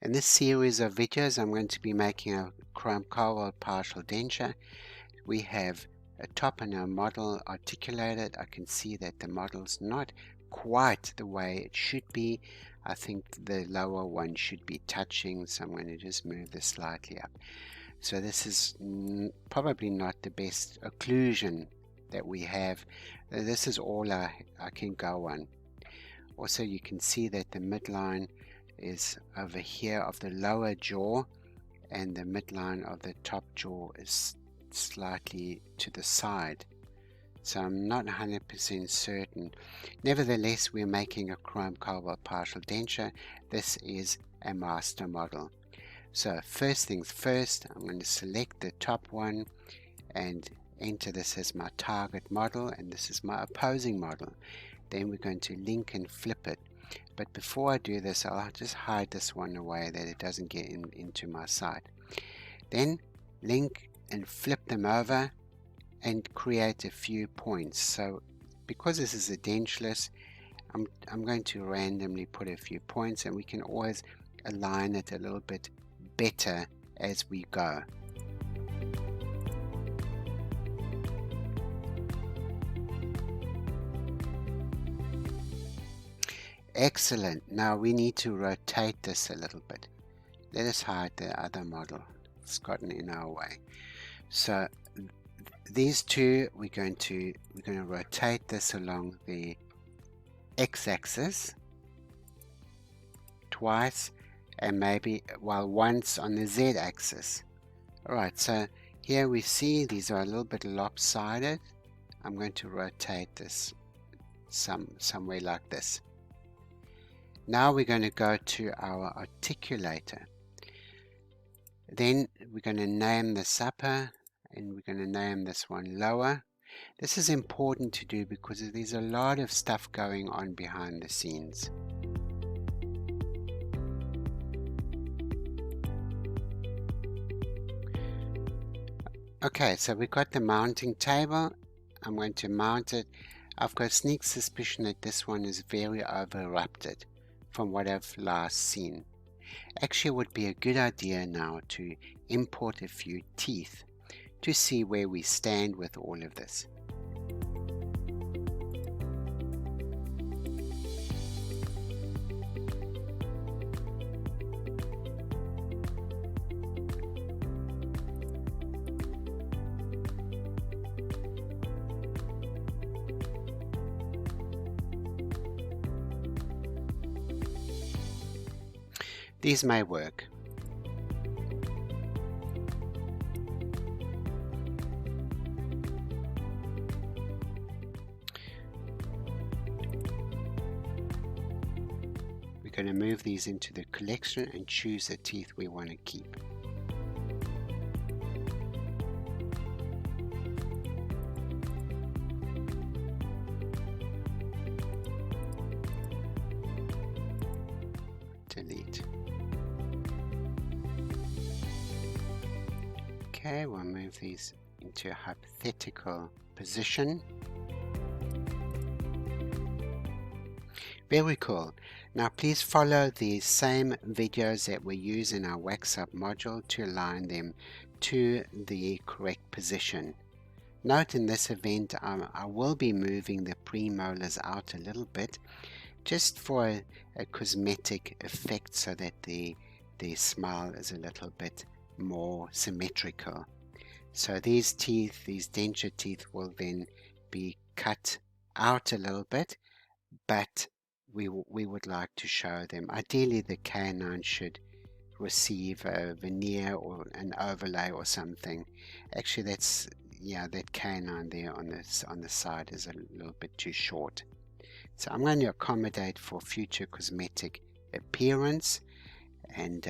In this series of videos, I'm going to be making a chrome cobalt partial denture. We have a top and a model articulated. I can see that the model's not quite the way it should be. I think the lower one should be touching, so I'm going to just move this slightly up. So this is probably not the best occlusion that we have. This is all I can go on. Also, you can see that the midline is over here of the lower jaw, and the midline of the top jaw is slightly to the side. So I'm not 100% certain. Nevertheless, we're making a chrome cobalt partial denture. This is a master model. So first things first, I'm going to select the top one and enter this as my target model, and this is my opposing model. Then we're going to link and flip it. But before I do this, I'll just hide this one away that it doesn't get into my site. Then link and flip them over and create a few points. So because this is a dentulous, I'm going to randomly put a few points, and we can always align it a little bit better as we go. Excellent. Now we need to rotate this a little bit. Let us hide the other model. It's gotten in our way. So these two, we're going to rotate this along the x-axis twice, and maybe once on the z-axis. Alright, so here we see these are a little bit lopsided. I'm going to rotate this somewhere like this. Now we're going to go to our articulator. Then we're going to name this upper, and we're going to name this one lower. This is important to do because there's a lot of stuff going on behind the scenes. Okay, so we've got the mounting table. I'm going to mount it. I've got a sneak suspicion that this one is very over-erupted from what I've last seen. Actually, it would be a good idea now to import a few teeth to see where we stand with all of this. These may work. We're going to move these into the collection and choose the teeth we want to keep. Delete. Okay, we'll move these into a hypothetical position. Very cool. Now please follow the same videos that we use in our wax up module to align them to the correct position. Note in this event I will be moving the premolars out a little bit just for a cosmetic effect so that the smile is a little bit more symmetrical. So these teeth, these denture teeth, will then be cut out a little bit, but we would like to show them. Ideally the canine should receive a veneer or an overlay or something. Actually that's, yeah, that canine there on the side is a little bit too short. So I'm going to accommodate for future cosmetic appearance, and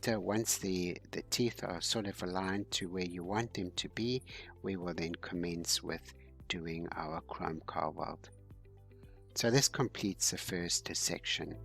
once the teeth are sort of aligned to where you want them to be, we will then commence with doing our chrome cobalt. So this completes the first section.